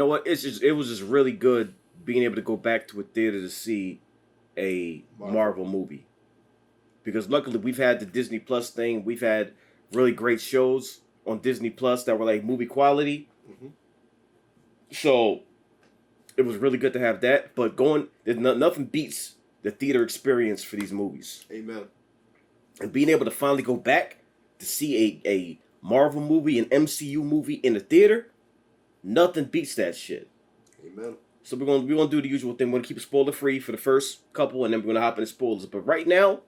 know what? It was just really good being able to go back to a theater to see a Marvel movie. Because luckily we've had the Disney Plus thing. We've had really great shows on Disney Plus that were like movie quality. Mm-hmm. So it was really good to have that. But nothing beats the theater experience for these movies. Amen. And being able to finally go back to see a Marvel movie, an MCU movie in the theater, nothing beats that shit. Amen. So we're gonna do the usual thing. We're gonna keep it spoiler free for the first couple, and then we're gonna hop into spoilers. But right now,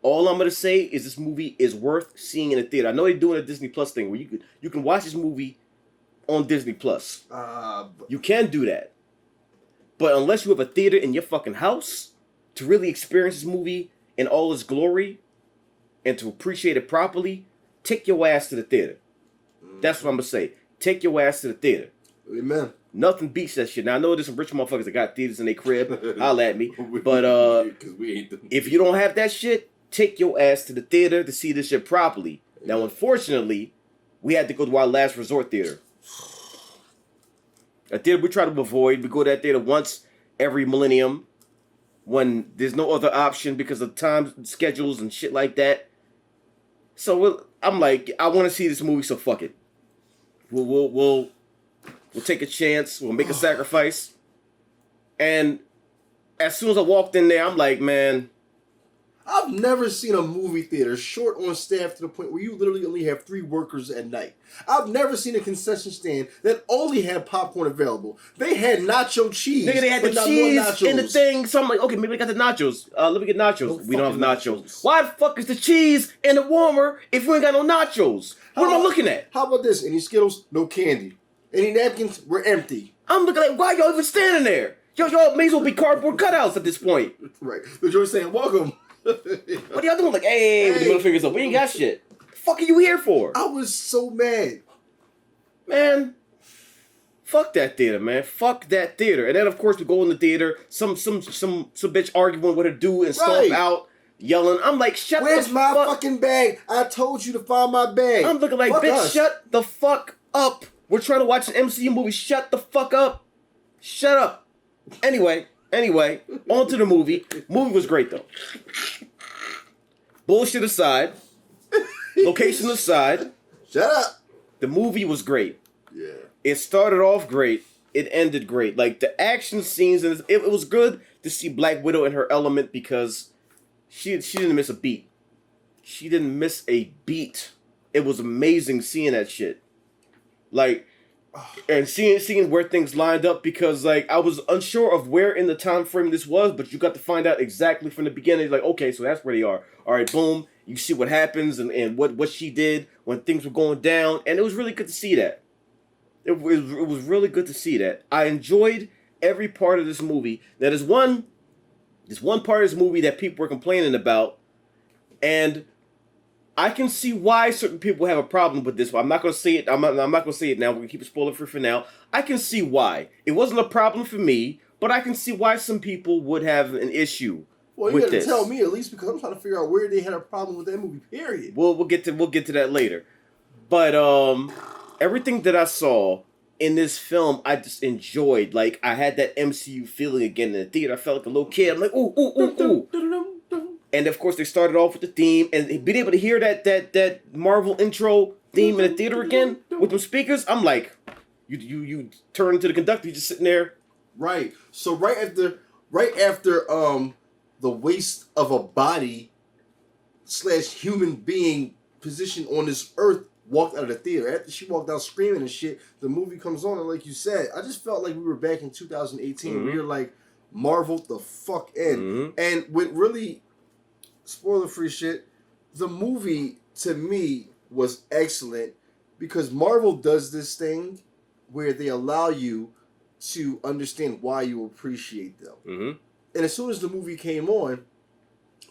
all I'm gonna say is this movie is worth seeing in the theater. I know they're doing a Disney Plus thing where you can watch this movie on Disney Plus. You can do that, but unless you have a theater in your fucking house to really experience this movie in all its glory and to appreciate it properly, take your ass to the theater. That's what I'm gonna say. Take your ass to the theater. Amen. Nothing beats that shit. Now I know there's some rich motherfuckers that got theaters in their crib. Holla at me. But if you don't have that shit, take your ass to the theater to see this shit properly. Now, unfortunately, we had to go to our last resort theater. A theater we try to avoid. We go to that theater once every millennium when there's no other option because of time schedules and shit like that. So I'm like, I want to see this movie, so fuck it. We'll take a chance. We'll make a sacrifice. And as soon as I walked in there, I'm like, man, I've never seen a movie theater short on staff to the point where you literally only have 3 workers at night. I've never seen a concession stand that only had popcorn available. They had nacho cheese. Nigga, they had the cheese in the thing. So I'm like, okay, maybe they got the nachos. Let me get nachos. We don't have nachos. Why the fuck is the cheese in the warmer if we ain't got no nachos? What am I looking at? How about this? Any Skittles? No candy. Any napkins? We're empty. I'm looking like, why y'all even standing there? Y'all may as well be cardboard cutouts at this point. Right. But you're saying, welcome. What y'all doing? Like, hey, with the middle fingers up. We ain't got shit. The fuck are you here for? I was so mad. Man, fuck that theater, man. Fuck that theater. And then, of course, we go in the theater. Some bitch arguing with her dude and stomp out, yelling. I'm like, Where's my fucking bag? I told you to find my bag. I'm looking like, bitch, shut the fuck up. We're trying to watch an MCU movie. Shut the fuck up. Shut up. Anyway, on to the movie. Movie was great, though. Bullshit aside, location aside, shut up. The movie was great. Yeah. It started off great. It ended great. Like, the action scenes, and it was good to see Black Widow in her element because she didn't miss a beat. She didn't miss a beat. It was amazing seeing that shit. Like, and seeing where things lined up because, like, I was unsure of where in the time frame this was, but you got to find out exactly from the beginning. Like, okay, so that's where they are. All right, boom. You see what happens and what she did when things were going down, and it was really good to see that. It was really good to see that. I enjoyed every part of this movie. Now, there's one part of this movie that people were complaining about, and I can see why certain people have a problem with this. I'm not going to say it. I'm not going to say it now. We're going to keep it spoiler free for now. I can see why. It wasn't a problem for me, but I can see why some people would have an issue. Well, you got to tell me at least because I'm trying to figure out where they had a problem with that movie. Period. We'll get to that later. But everything that I saw in this film, I just enjoyed. Like, I had that MCU feeling again in the theater. I felt like a little kid. I'm like, ooh, ooh, ooh, ooh. And of course, they started off with the theme, and being able to hear that Marvel intro theme in the theater again with them speakers, I'm like, you turn to the conductor, you're just sitting there. Right. So right after the waste of a body / human being positioned on this earth walked out of the theater. After she walked out screaming and shit, the movie comes on, and like you said, I just felt like we were back in 2018. Mm-hmm. We were like, Marvel the fuck in. Mm-hmm. And with really spoiler-free shit, the movie, to me, was excellent because Marvel does this thing where they allow you to understand why you appreciate them. Mm-hmm. And as soon as the movie came on,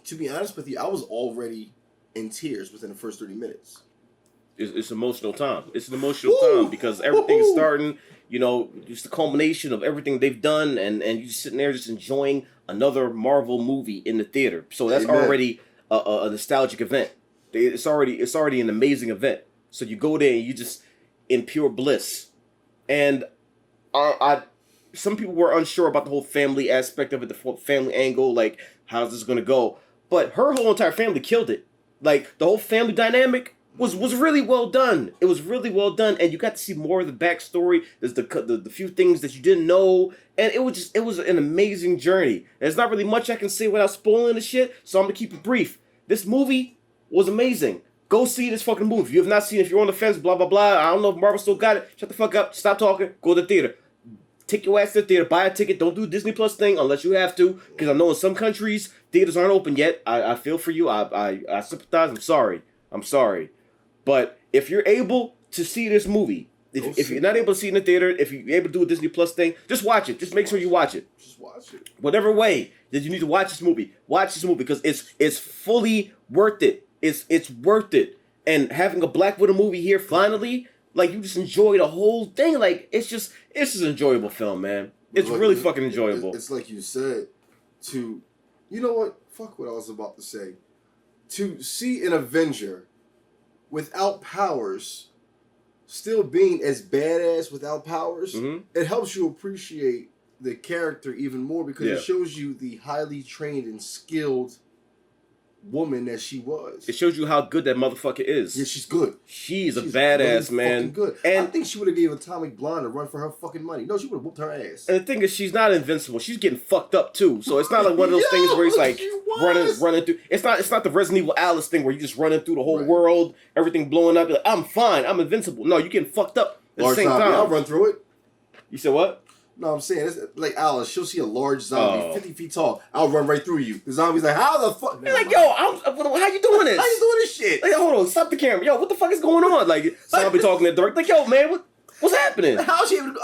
to be honest with you, I was already in tears within the first 30 minutes. It's emotional time. It's an emotional time because everything is starting, it's the culmination of everything they've done, and you're sitting there just enjoying another Marvel movie in the theater. So that's already a nostalgic event. It's already an amazing event. So you go there and you just in pure bliss. And I some people were unsure about the whole family aspect of it, the family angle, like how's this gonna go? But her whole entire family killed it. Like the whole family dynamic was really well done. It was really well done, and you got to see more of the backstory. There's the few things that you didn't know, and it was an amazing journey. There's not really much I can say without spoiling the shit, so I'm gonna keep it brief. This movie was amazing. Go see this fucking movie. If you have not seen it, if you're on the fence, blah blah blah. I don't know if Marvel still got it. Shut the fuck up. Stop talking. Go to the theater. Take your ass to the theater. Buy a ticket. Don't do a Disney Plus thing unless you have to, because I know in some countries theaters aren't open yet. I feel for you. I sympathize. I'm sorry. But if you're able to see this movie, if you're not able to see it in the theater, if you're able to do a Disney Plus thing, just watch it. Just make sure you watch it. Just watch it. Whatever way that you need to watch this movie because it's fully worth it. It's worth it. And having a Black Widow movie here finally, like you just enjoy the whole thing. Like it's just an enjoyable film, man. It's really fucking enjoyable. It's like you said, you know what? Fuck what I was about to say. To see an Avenger without powers, still being as badass without powers, it helps you appreciate the character even more because it shows you the highly trained and skilled woman that she was. It shows you how good that motherfucker is. Yeah, she's good. She's a badass, really man. Good. And I think she would have gave Atomic Blonde a run for her fucking money. No, she would have whooped her ass. And the thing is, she's not invincible. She's getting fucked up too. So it's not like one of those things where he's like running through. It's not the Resident Evil Alice thing where you just running through the whole world, everything blowing up. You're like, I'm fine, I'm invincible. No, you're getting fucked up at the same time. I'll run through it. You said what? No, I'm saying, it's like Alice, she'll see a large zombie 50 feet tall. I'll run right through you. The zombie's like, how the fuck? You're like, yo, how you doing this? How you doing this shit? Like, hold on, stop the camera. Yo, what the fuck is going on? Like, zombie talking to the dark. Like, yo, man, what's happening? How's she even,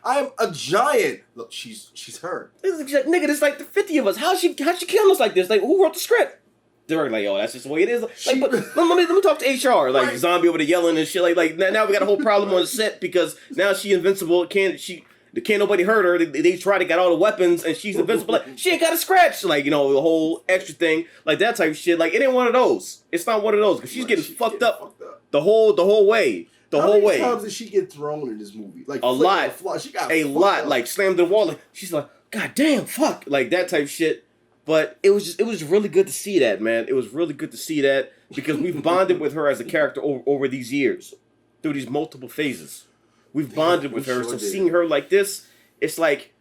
I'm a giant. Look, she's her. Nigga, there's like the 50 of us. How'd she kill us like this? Like, who wrote the script? They're like, yo, that's just the way it is. Like, but let me talk to HR. Like, zombie over there yelling and shit. Like now we got a whole problem on the set because now she invincible. Can't nobody hurt her. They try to get all the weapons and she's invincible. Like, she ain't got a scratch. Like, you know, the whole extra thing. Like, that type of shit. Like, it ain't one of those. It's not one of those. Because she's getting fucked up the whole way. How many times did she get thrown in this movie? Like, a lot. She got a lot. Like, slammed in the wall. Like, she's like, God damn, fuck. Like, that type of shit. But it was really good to see that, man. It was really good to see that because we've bonded with her as a character over these years. Through these multiple phases. We've bonded with her, so seeing her like this, it's like,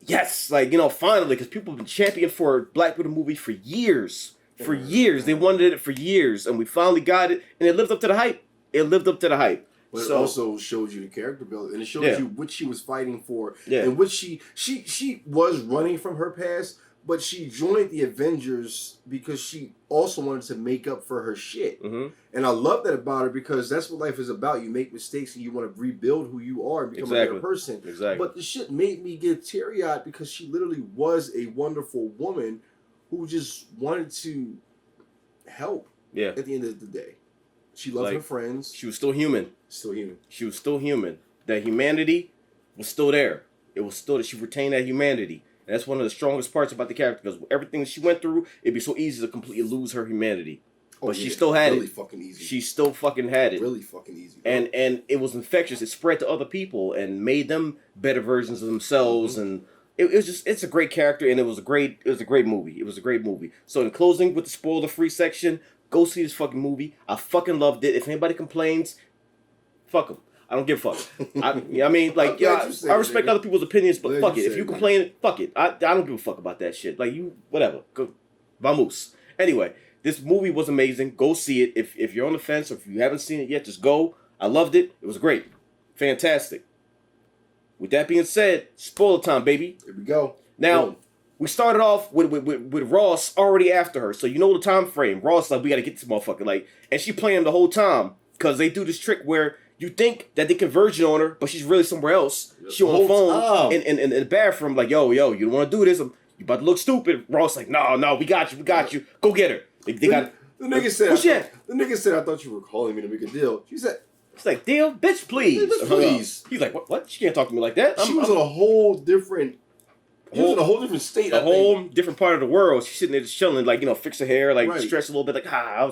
yes, like, you know, finally, because people have been championing for a Black Widow movie for years. For years. They wanted it for years, and we finally got it, and it lived up to the hype. But it also showed you the character build, and it showed you what she was fighting for, and what she was running from her past, but she joined the Avengers because she also wanted to make up for her shit. And I love that about her because that's what life is about. You make mistakes and you want to rebuild who you are and become a better person. But the shit made me get teary-eyed because she literally was a wonderful woman who just wanted to help at the end of the day. She loved her friends. She was still human. She was still human. That humanity was still there. It was still that she retained that humanity. And that's one of the strongest parts about the character because everything that she went through, it'd be so easy to completely lose her humanity. But she still had it. Fucking easy. She still fucking had it. Really fucking easy. And it was infectious. It spread to other people and made them better versions of themselves. And it's a great character and it was a great movie. So in closing with the spoiler free section, go see this fucking movie. I fucking loved it. If anybody complains, fuck them. I don't give a fuck. I respect other people's opinions, but fuck it. If you complain, fuck it. I don't give a fuck about that shit. Like, you, whatever. Go, vamos. Anyway, this movie was amazing. Go see it. If you're on the fence or if you haven't seen it yet, just go. I loved it. It was great. Fantastic. With that being said, spoiler time, baby. Here we go. Now, we started off with Ross already after her. So you know the time frame. Ross like, we got to get this motherfucker. Like, and she playing him the whole time because they do this trick where you think that they converging on her, but she's really somewhere else. She on the phone in the bathroom, like, yo, you don't want to do this. You about to look stupid. Ross like, no, we got you. Go get her. They got the nigga said. The nigga said, I thought you were calling me to make a deal. She said, it's like, deal, bitch, please. Please. He's like, what? She can't talk to me like that. She was in a whole different. She was in a whole different state. A whole different part of the world. She's sitting there just chilling, like, you know, fix her hair, like stretch a little bit, like, that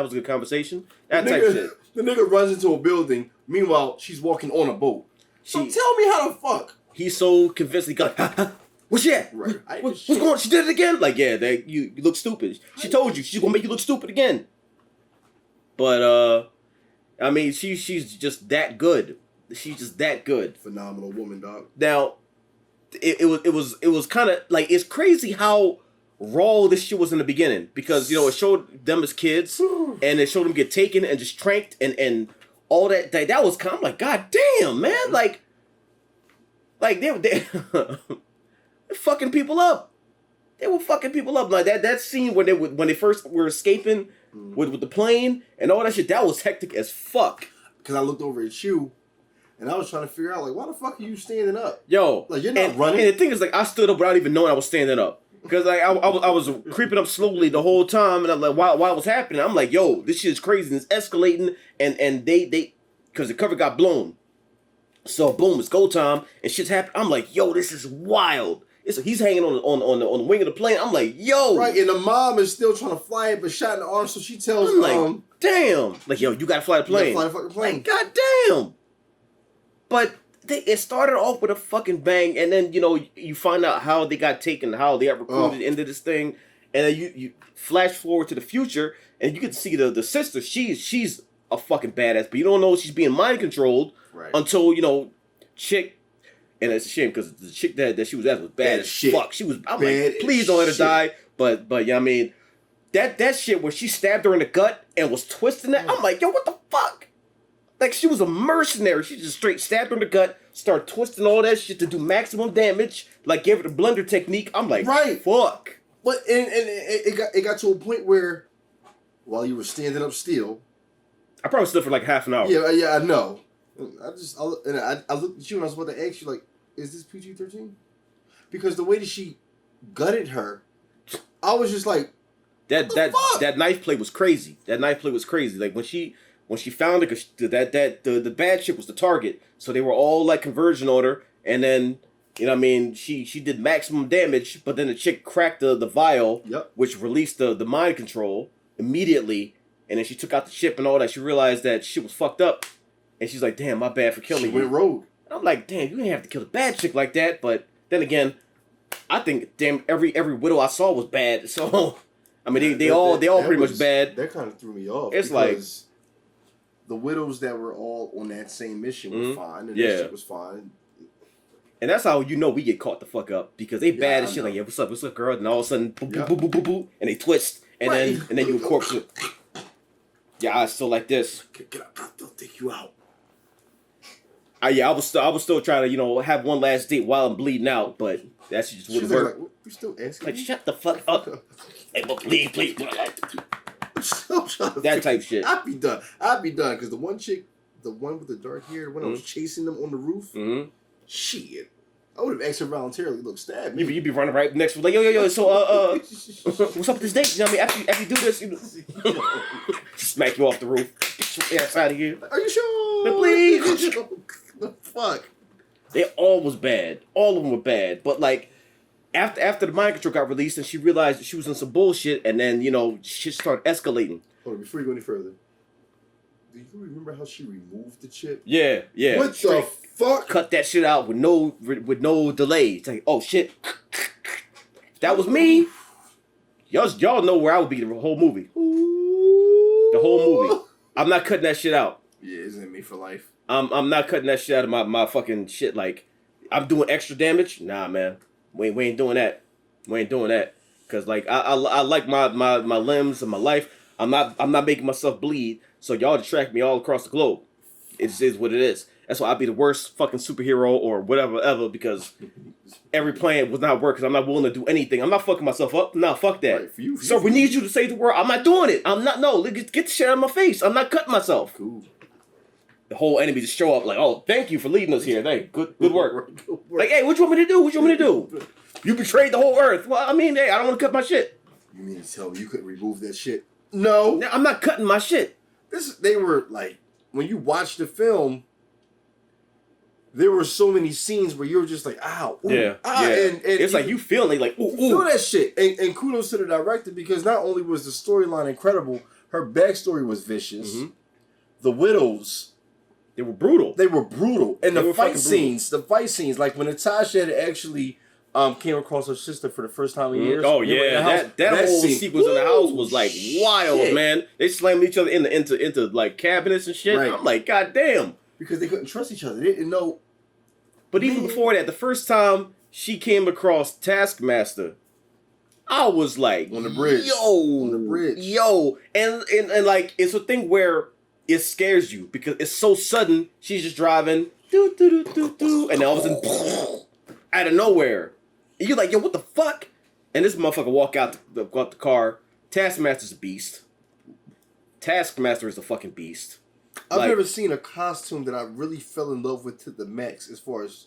was a good conversation. That type of shit. The nigga runs into a building. Meanwhile, she's walking on a boat. So tell me how the fuck. He's so convinced. He got, what's she at? Right. What's going on? She did it again? Like, yeah, you look stupid. She told you she's gonna make you look stupid again. But I mean, she's just that good. She's just that good. Phenomenal woman, dog. Now, it was kind of like, it's crazy how raw this shit was in the beginning, because it showed them as kids and it showed them get taken and just tranked and all that. That was kind of like, god damn, man, like they they're fucking people up. They were fucking people up. Like that scene when they first were escaping with the plane and all that shit. That was hectic as fuck. Because I looked over at you. And I was trying to figure out, like, why the fuck are you standing up? Yo. Like, you're not running. And the thing is, like, I stood up without even knowing I was standing up. Because, like, I was creeping up slowly the whole time. And I'm like, while it was happening, I'm like, yo, this shit is crazy. And it's escalating. And they because the cover got blown. So, boom, it's go time. And shit's happening. I'm like, yo, this is wild. He's hanging on the wing of the plane. I'm like, yo. Right, and the mom is still trying to fly it, but shot in the arm. So she tells I'm like, damn. Like, yo, you got to fly the plane. You gotta fly the fucking plane. Like, god damn. But it started off with a fucking bang, and then you find out how they got taken, how they got recruited into this thing, and then you flash forward to the future, and you can see the sister. She's a fucking badass, but you don't know she's being mind controlled until chick, and it's a shame because the chick that she was at was bad as fuck. She was. I'm like, please don't let her die. But yeah, I mean, that shit where she stabbed her in the gut and was twisting it. I'm like, yo, what the fuck? Like, she was a mercenary. She just straight stabbed her in the gut, started twisting all that shit to do maximum damage, like gave her the blender technique. I'm like, fuck. But and it got to a point where, while you were standing up still, I probably stood for like half an hour. Yeah, I know. I looked at you and I was about to ask you, like, is this PG-13? Because the way that she gutted her, I was just like, that knife play was crazy. That knife play was crazy. Like when she found it, cause the bad shit was the target, so they were all like conversion on her, and then she did maximum damage, but then the chick cracked the vial, which released the mind control immediately, and then she took out the chip and all that. She realized that shit was fucked up, and she's like, damn, my bad for killing you. She went rogue. And I'm like, damn, you didn't have to kill the bad chick like that, but then again, I think damn every widow I saw was bad, so I mean they all pretty much bad. That kind of threw me off. It's like the widows that were all on that same mission were fine, and that shit was fine. And that's how we get caught the fuck up, because they bad as shit. Like, yeah, what's up, girl? And all of a sudden, boop, boop, boop, boop, boop, boop, and they twist, and then you corpse it. Your eyes still like this. Get up, they'll take you out. I was still trying to have one last date while I'm bleeding out, but that shit just wouldn't work. Like, you still asking? Like, shut the fuck up. Hey, please. That type shit. I'd be done because the one chick, the one with the dark hair, when I was chasing them on the roof, shit, I would have asked her voluntarily. Look, stab me. You'd be running right next to like, yo. So what's up with this date? You know what I mean? After you do this, smack you off the roof. Get your ass out of here. Are you sure? Please. The fuck. They all was bad. All of them were bad. But like, after the mind control got released and she realized that she was in some bullshit, and then shit started escalating. Hold on, before you go any further, do you remember how she removed the chip? Yeah. What the fuck? Cut that shit out with no delay. It's like, oh shit, if that was me, y'all know where I would be the whole movie. The whole movie. I'm not cutting that shit out. Yeah, isn't it me for life? I'm not cutting that shit out of my fucking shit. Like, I'm doing extra damage. Nah, man. We ain't doing that. We ain't doing that. Cause like I like my limbs and my life. I'm not making myself bleed. So y'all distract me all across the globe. It is what it is. That's why I'd be the worst fucking superhero or whatever ever, because every plan would not work, because I'm not willing to do anything. I'm not fucking myself up. No, fuck that. Right, for you, so we need you to save the world. I'm not doing it. I'm not. No, get the shit out of my face. I'm not cutting myself. Cool. The whole enemy just show up like, oh, thank you for leading us here. Hey, good work. Like, hey, what you want me to do? What you want me to do? You betrayed the whole earth. Well, I mean, hey, I don't want to cut my shit. You mean to tell me you couldn't remove that shit? No. I'm not cutting my shit. They were like, when you watch the film, there were so many scenes where you were just like, ow, ooh, yeah. And it's like you feel like, ooh, feel that shit. And kudos to the director, because not only was the storyline incredible, her backstory was vicious. The widows, They were brutal. They were brutal. And They the were fight fucking scenes, like when Natasha had actually came across her sister for the first time in years. Oh yeah, that whole scene, sequence in the house was like wild, shit. man. They slammed each other into like cabinets and shit. Right. I'm like, God damn. Because they couldn't trust each other. They didn't know. But even before that, the first time she came across Taskmaster, I was like, on the bridge. Yo. And like, it's a thing where it scares you because it's so sudden. She's just driving, and then all of a sudden, out of nowhere, and you're like, yo, what the fuck? And this motherfucker walk out the car. Taskmaster's a beast. Taskmaster is a fucking beast. I've never seen a costume that I really fell in love with to the max as far as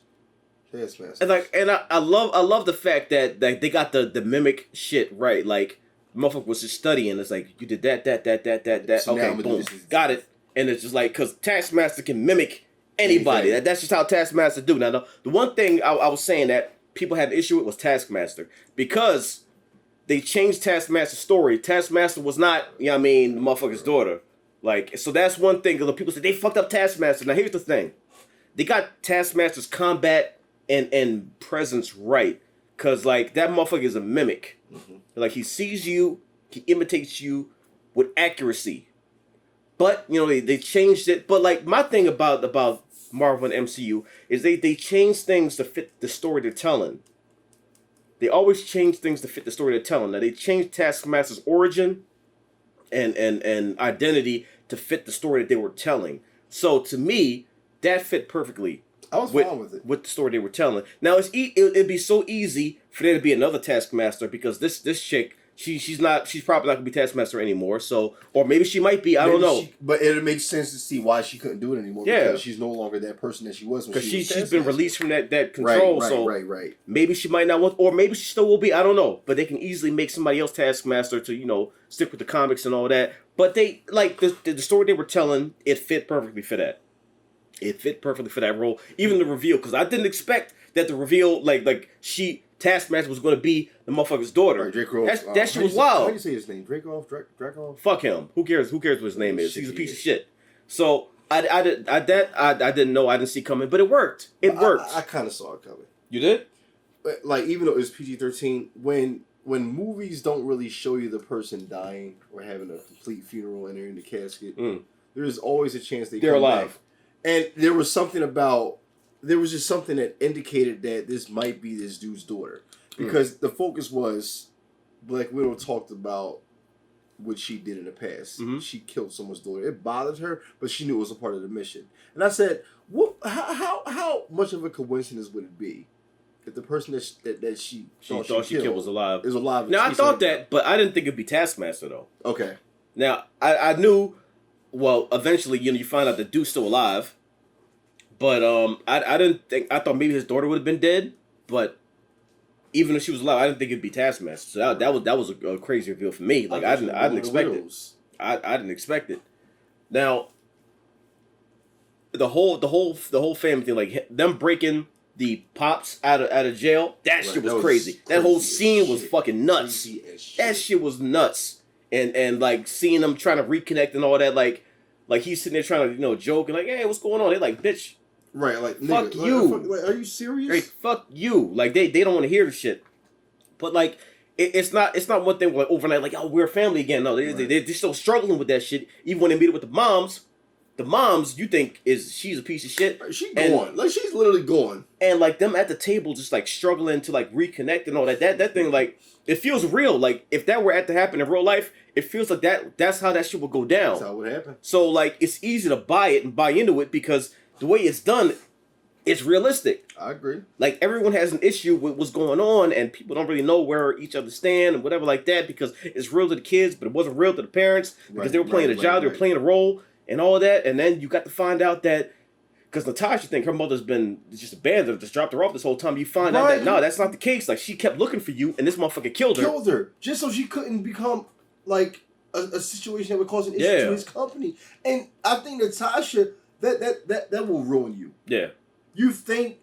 Taskmaster. And I love the fact that they got the mimic shit right. Like, motherfucker was just studying. It's like, you did that. So okay, boom, got it. And it's just like, because Taskmaster can mimic anybody. That's just how Taskmaster do. Now, the one thing I was saying that people had an issue with was Taskmaster. Because they changed Taskmaster's story. Taskmaster was not, the motherfucker's daughter. Like, so that's one thing. Because people say, they fucked up Taskmaster. Now, here's the thing. They got Taskmaster's combat and presence right. Because, like, that motherfucker is a mimic. Mm-hmm. Like, he sees you, he imitates you with accuracy. But, they changed it. But, like, my thing about Marvel and MCU is they change things to fit the story they're telling. They always change things to fit the story they're telling. Now, they changed Taskmaster's origin and identity to fit the story that they were telling. So, to me, that fit perfectly. I was fine with it. With the story they were telling. Now, it'd be so easy for there to be another Taskmaster because this chick, she's probably not gonna be Taskmaster anymore. So, or maybe she might be. I don't know. But it makes sense to see why she couldn't do it anymore. Yeah, because she's no longer that person that she was when she was she's been released from that control. Right. Maybe she might not want, or maybe she still will be. I don't know. But they can easily make somebody else Taskmaster to stick with the comics and all that. But they like the story they were telling. It fit perfectly for that. It fit perfectly for that role. Even the reveal, because I didn't expect that the reveal, Taskmaster was going to be the motherfucker's daughter. Right, Draco. That shit was wild. How do you say his name? Draco? Fuck him. Who cares what his name is? He's a piece of shit. So I didn't know. I didn't see coming, but it worked. It worked. I kind of saw it coming. You did? But, like, even though it was PG-13, when movies don't really show you the person dying or having a complete funeral and they're in the casket, there is always a chance they're alive. Back. And there was just something that indicated that this might be this dude's daughter. Because the focus was Black Widow talked about what she did in the past. Mm-hmm. She killed someone's daughter. It bothered her, but she knew it was a part of the mission. And I said, how much of a coincidence would it be if the person that she thought she killed was alive? Now, I thought that, but I didn't think it'd be Taskmaster, though. Okay. Now, I knew... Well, eventually, you find out the dude's still alive. But I didn't think... I thought maybe his daughter would have been dead. But even if she was alive, I didn't think it'd be Taskmaster. So that was a crazy reveal for me. Like, I didn't expect it. I didn't expect it. Now, the whole family thing, like them breaking the Pops out of jail, that shit was crazy. That whole scene was fucking nuts. That shit was nuts. And like seeing them trying to reconnect and all that, like he's sitting there trying to joke and like, hey, what's going on? They're like, bitch, right? Like, fuck nigga, you. Like, are you serious? Like, fuck you. Like they don't want to hear the shit. But like it's not one thing like overnight like, oh, we're a family again. No, they're still struggling with that shit. Even when they meet up with the moms you think she's a piece of shit. She's gone. Like, she's literally gone. And like them at the table just like struggling to like reconnect and all that thing, like it feels real. Like if that were to happen in real life, it feels like that's how that shit would go down. That's how it would happen. So like it's easy to buy it and buy into it because the way it's done, it's realistic. I agree. Like everyone has an issue with what's going on and people don't really know where each other stand and whatever like that because it's real to the kids, but it wasn't real to the parents because they were playing a job, they were playing a role and all that. And then you got to find out that because Natasha think her mother's been just abandoned, just dropped her off this whole time. You find out that no, that's not the case. Like she kept looking for you, and this motherfucker killed her just so she couldn't become like a situation that would cause an issue to his company. And I think Natasha that will ruin you. Yeah, you think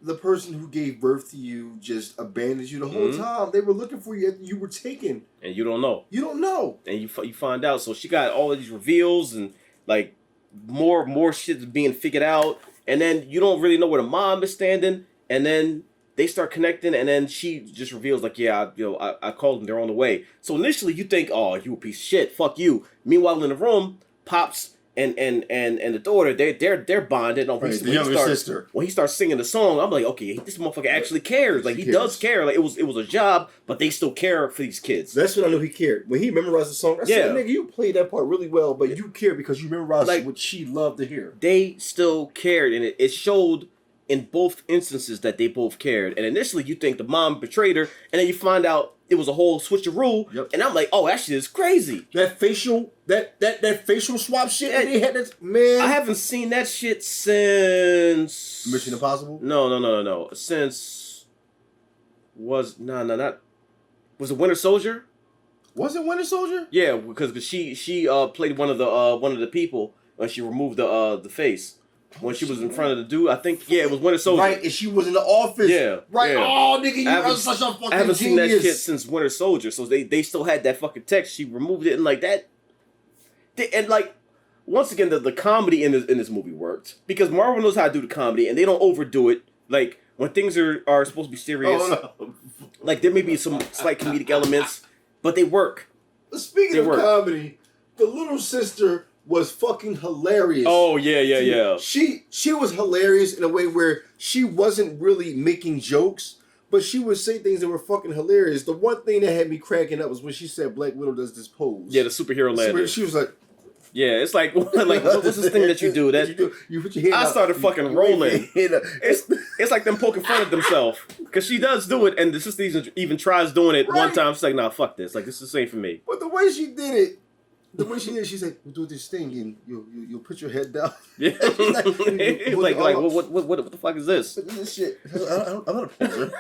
the person who gave birth to you just abandoned you the whole time. They were looking for you. You were taken, and you don't know. You don't know, and you find out. So she got all of these reveals and like. more shit's being figured out, and then you don't really know where the mom is standing, and then they start connecting, and then she just reveals like, yeah, I called them, they're on the way. So initially you think, oh, you a piece of shit, fuck you. Meanwhile in the room, Pops and the daughter, they're bonded. Right, the younger sister. When he starts singing the song, I'm like, okay, this motherfucker actually cares. Like he does care. Like it was a job, but they still care for these kids. That's when I knew he cared. When he memorized the song, I said, nigga, you played that part really well, but you care because you memorized like, what she loved to hear. They still cared, and it showed in both instances that they both cared. And initially you think the mom betrayed her, and then you find out it was a whole switcheroo. Yep. And I'm like, oh, that shit is crazy. That facial swap shit that they had, man. I haven't seen that shit since Mission Impossible? No. Since was it Winter Soldier? Was it Winter Soldier? Yeah, because she played one of the people when she removed the face. When she was in front of the dude, I think, it was Winter Soldier. Right, and she was in the office. Yeah. Right. Yeah. Oh, nigga, you are such a fucking genius. I haven't seen that shit since Winter Soldier, so they still had that fucking text. She removed it, and like that. And like, once again, the comedy in this movie worked. Because Marvel knows how to do the comedy, and they don't overdo it. Like, when things are supposed to be serious, like, there may be some slight comedic elements, but they work. Speaking of comedy, the little sister was fucking hilarious. Oh, yeah. She was hilarious in a way where she wasn't really making jokes, but she would say things that were fucking hilarious. The one thing that had me cracking up was when she said Black Widow does this pose. Yeah, the superhero landing. She was like... Yeah, it's like what's this thing that you do? You put your hand out. I started fucking rolling. It's like them poking fun at themselves. Because she does do it, and the sister even tries doing it one time. She's like, nah, fuck this. Like, this is the same for me. But the way she did it, she's like, we'll do this thing, and you'll put your head down. Yeah. What the fuck is this? This shit. I'm not a poser.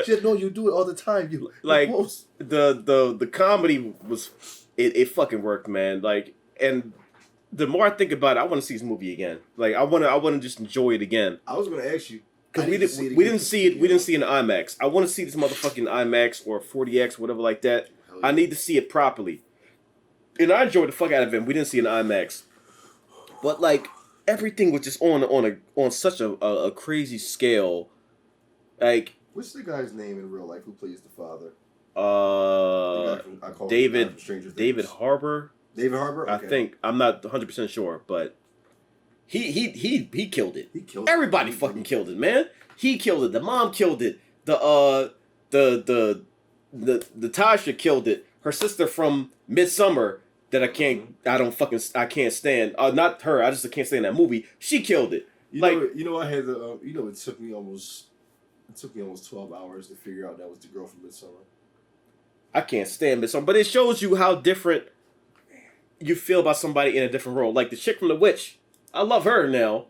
She said, no, you do it all the time. You pose. The comedy was, it fucking worked, man. Like, and the more I think about it, I want to see this movie again. Like, I want to just enjoy it again. I was going to ask you. Because we didn't see it in IMAX. I want to see this motherfucking IMAX or 40X, whatever like that. Yeah. I need to see it properly. And I enjoyed the fuck out of it. We didn't see it in IMAX. But, like, everything was just on such a crazy scale. Like... What's the guy's name in real life who plays the father? David Harbour. David Harbour? Okay. I think. I'm not 100% sure, but he killed it. He killed Everybody fucking killed it, man. He killed it. The mom killed it. The Tasha killed it. Her sister from Midsummer that I can't stand. Not her. I just can't stand that movie. She killed it. I had the. It took me almost 12 hours to figure out that was the girl from Midsummer. I can't stand Midsummer, but it shows you how different you feel about somebody in a different role. Like the chick from The Witch, I love her now.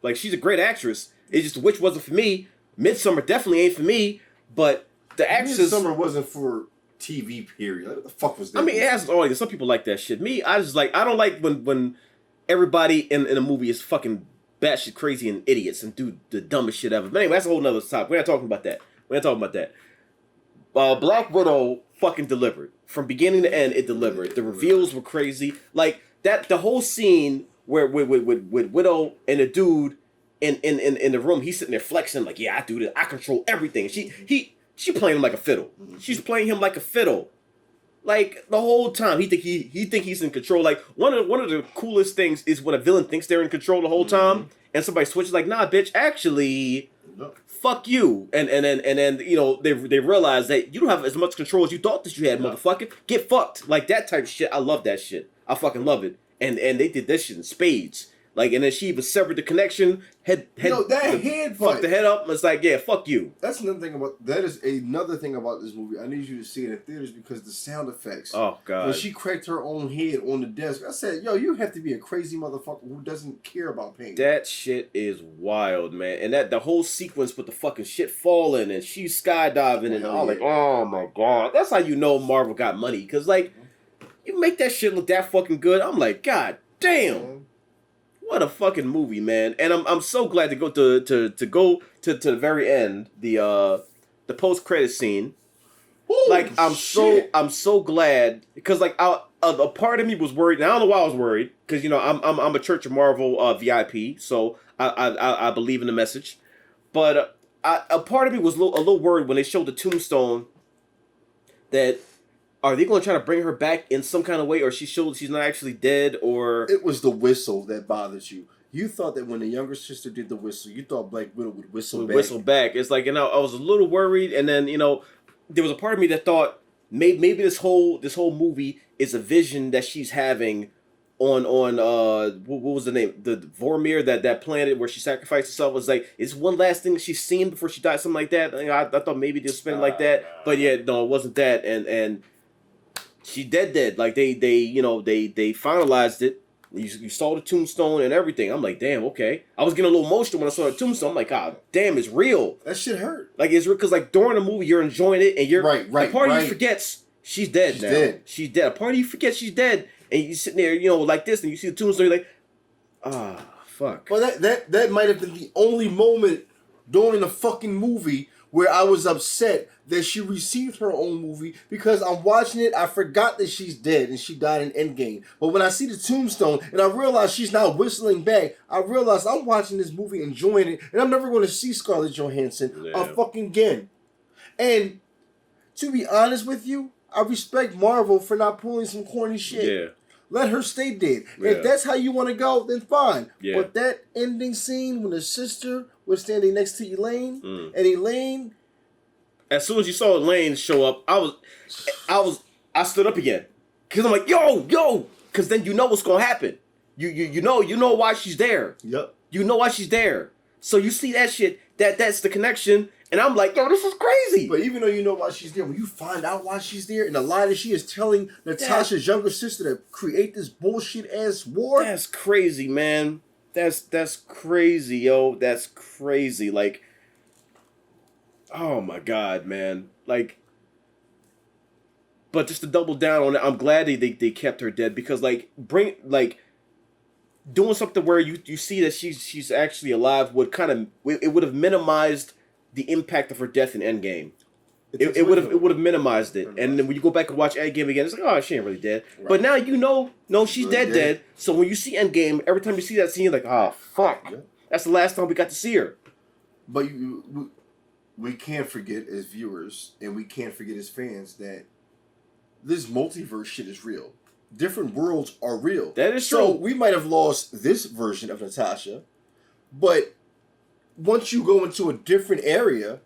Like, she's a great actress. It's just The Witch wasn't for me. Midsummer definitely ain't for me. But the actress, Midsummer wasn't for TV. Period. Like, what the fuck was that? I mean, it has an audience. Some people like that shit. Me, I don't like when everybody in a movie is fucking batshit crazy and idiots and do the dumbest shit ever. But anyway, that's a whole nother topic. We're not talking about that. Black Widow fucking delivered. From beginning to end, it delivered. The reveals were crazy. Like, the whole scene where with Widow and the dude in the room, he's sitting there flexing like, yeah, I do this. I control everything. She playing him like a fiddle. She's playing him like a fiddle. Like, the whole time, he think he's in control. Like, one of the coolest things is when a villain thinks they're in control the whole time, and somebody switches like, nah, bitch, actually, fuck you. And then they realize that you don't have as much control as you thought that you had, motherfucker. Get fucked. Like, that type of shit. I love that shit. I fucking love it. And they did that shit in spades. Like, and then she even severed the connection. Head fucked the head up. It's like, yeah, fuck you. That's another thing about this movie. I need you to see it in theaters because the sound effects. Oh god. When she cracked her own head on the desk, I said, yo, you have to be a crazy motherfucker who doesn't care about pain. That shit is wild, man. And the whole sequence with the fucking shit falling and she's skydiving and all, like, oh my god. That's how you know Marvel got money. Cause like, you make that shit look that fucking good. I'm like, god damn. What a fucking movie, man! And I'm so glad to go to the very end, the post credit scene. Holy shit. I'm so glad because like a part of me was worried. And I don't know why I was worried because I'm a Church of Marvel VIP, so I believe in the message. But a part of me was a little worried when they showed the tombstone. That are they going to try to bring her back in some kind of way, or she's not actually dead, or it was the whistle that bothers you. You thought that when the younger sister did the whistle, you thought Black Widow would whistle back. Whistle back. It's like, I was a little worried, and then there was a part of me that thought maybe this whole movie is a vision that she's having on what was the name, the Vormir, that planet where she sacrificed herself. Was like, it's one last thing that she's seen before she died, something like that. I thought maybe they'll spend it like that, but yeah, no, it wasn't that, and she dead. Like they finalized it. You saw the tombstone and everything. I'm like, damn, okay. I was getting a little emotional when I saw the tombstone. I'm like, God damn, it's real. That shit hurt. Like, it's real because, like, during the movie, you're enjoying it, and you're right. A part of you forgets she's dead now. Dead. She's dead. A part of you forgets she's dead, and you sitting there, like this, and you see the tombstone, you're like, fuck. Well, that might have been the only moment during the fucking movie where I was upset that she received her own movie, because I'm watching it, I forgot that she's dead and she died in Endgame. But when I see the tombstone and I realize she's now whistling back, I realize I'm watching this movie, enjoying it, and I'm never going to see Scarlett Johansson fucking again. And to be honest with you, I respect Marvel for not pulling some corny shit. Yeah. Let her stay dead. Yeah. If that's how you want to go, then fine. Yeah. But that ending scene when the sister was standing next to Elaine, and Elaine, as soon as you saw Elaine show up, I stood up again, because I'm like, yo, because then you know what's gonna happen. You know why she's there. Yep. You know why she's there. So you see that shit. That's the connection. And I'm like, yo, this is crazy. But even though you know why she's there, when you find out why she's there, and the lie that she is telling Natasha's younger sister to create this bullshit ass war, that's crazy, man. That's crazy, yo. That's crazy. Like, oh my God, man. Like, but just to double down on it, I'm glad they kept her dead, because doing something where you see that she's actually alive would would have minimized the impact of her death in Endgame. It would have minimized it. And then when you go back and watch Endgame again, it's like, oh, she ain't really dead. Right. But now no, she's really dead. So when you see Endgame, every time you see that scene, you're like, oh, fuck. Yeah. That's the last time we got to see her. But we can't forget as viewers, and we can't forget as fans, that this multiverse shit is real. Different worlds are real. That is so true. We might have lost this version of Natasha, but once you go into a different area,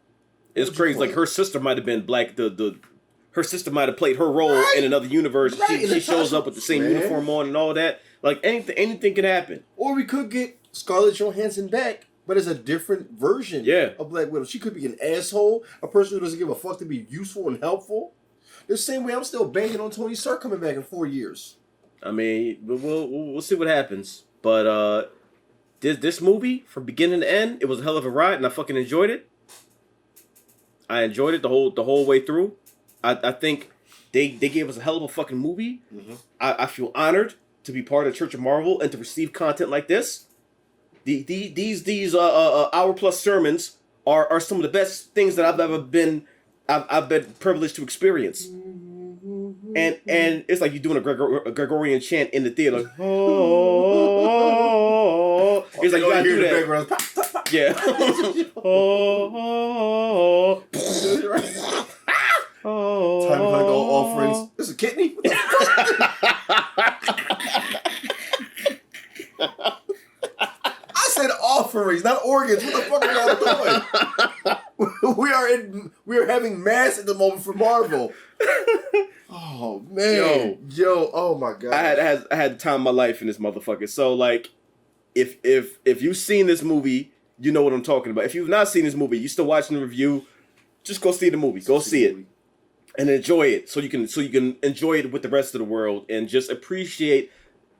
it's crazy. Like, her sister might have been black. Her sister might have played her role in another universe. Right. She shows up with the same uniform on and all that. Like, anything can happen. Or we could get Scarlett Johansson back, but as a different version of Black Widow. She could be an asshole, a person who doesn't give a fuck to be useful and helpful. The same way I'm still banking on Tony Stark coming back in 4 years. I mean, we'll see what happens. But this movie, from beginning to end, it was a hell of a ride, and I fucking enjoyed it. I enjoyed it the whole way through. I think they gave us a hell of a fucking movie. Mm-hmm. I feel honored to be part of the Church of Marvel and to receive content like this. These hour plus sermons are some of the best things that I've been privileged to experience. And it's like you're doing a Gregorian chant in the theater. Like, oh, it's like you gotta do that. Yeah. Time to collect all offerings. This is a kidney? I said offerings, not organs. What the fuck are y'all doing? We are having mass at the moment for Marvel. Oh man, yo, oh my God! I had the time of my life in this motherfucker. So like, if you've seen this movie, you know what I'm talking about. If you've not seen this movie, you still watching the review, just go see the movie. Go see it and enjoy it, so you can enjoy it with the rest of the world and just appreciate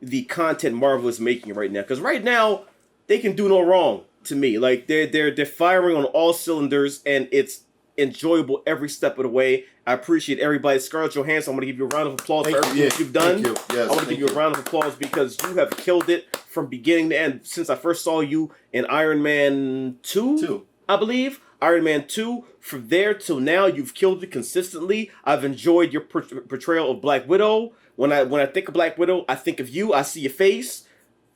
the content Marvel is making right now. Because right now they can do no wrong to me. Like they're firing on all cylinders, and it's enjoyable every step of the way. I appreciate everybody. Scarlett Johansson, I'm going to give you a round of applause for everything that you've done. Thank you. Yes, I want to give you a round of applause because you have killed it from beginning to end. Since I first saw you in Iron Man 2, I believe, Iron Man 2, from there till now, you've killed it consistently. I've enjoyed your portrayal of Black Widow. When I think of Black Widow, I think of you. I see your face.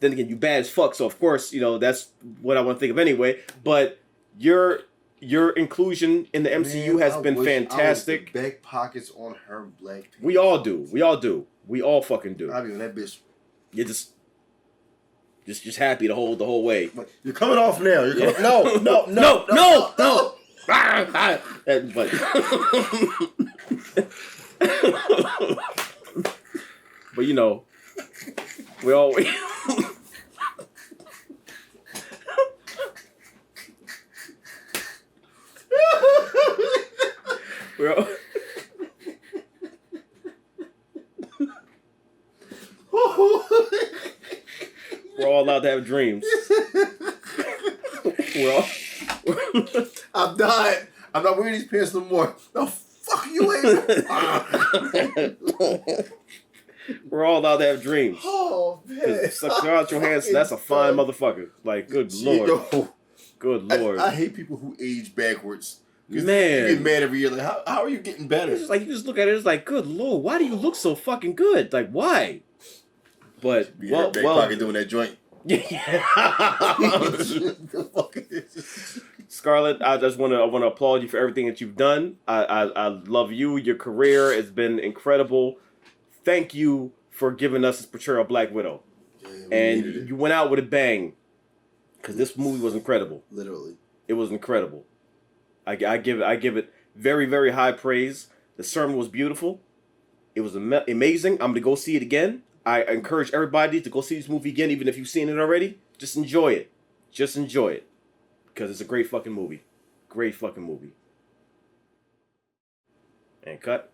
Then again, you bad as fuck. So of course, that's what I want to think of anyway. But your inclusion in the MCU has been fantastic. Back pockets on her Black Panther. We all do. We all fucking do. I mean, that bitch. You're just happy the whole way. You're coming off now. You're coming, no. But we always. We're all allowed to have dreams. I'm dying. I'm not wearing these pants no more. No, fuck you, Abe. We're all allowed to have dreams. Oh, man. Suck out your hands. That's a fine motherfucker. Like, good lord. Yo, good lord. I hate people who age backwards. Man. You get mad every year. Like, how are you getting better? It's just like, you just look at it, it's like, good lord, why do you look so fucking good? Like, why? But, back pocket doing that joint. Scarlett, I want to applaud you for everything that you've done. I love you. Your career has been incredible. Thank you for giving us this portrayal of Black Widow. Yeah, and you went out with a bang. Because this movie was incredible. Literally. It was incredible. I give it very, very high praise. The sermon was beautiful. It was amazing. I'm going to go see it again. I encourage everybody to go see this movie again, even if you've seen it already. Just enjoy it. Just enjoy it. Because it's a great fucking movie. Great fucking movie. And cut.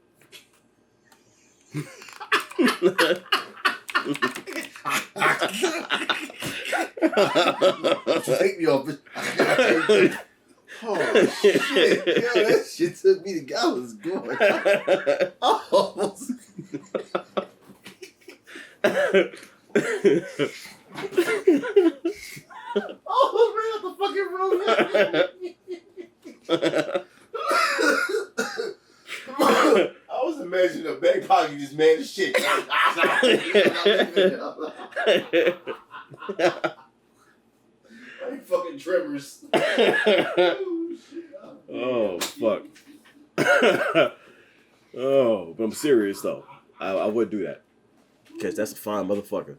Take me off. Oh shit! Yo, that shit took me to. I was going. Oh. Oh man, the fucking room. I was imagining a back pocket just mad as shit. Like fucking tremors. Oh fuck. Oh, but I'm serious though. I would do that. Because that's a fine motherfucker.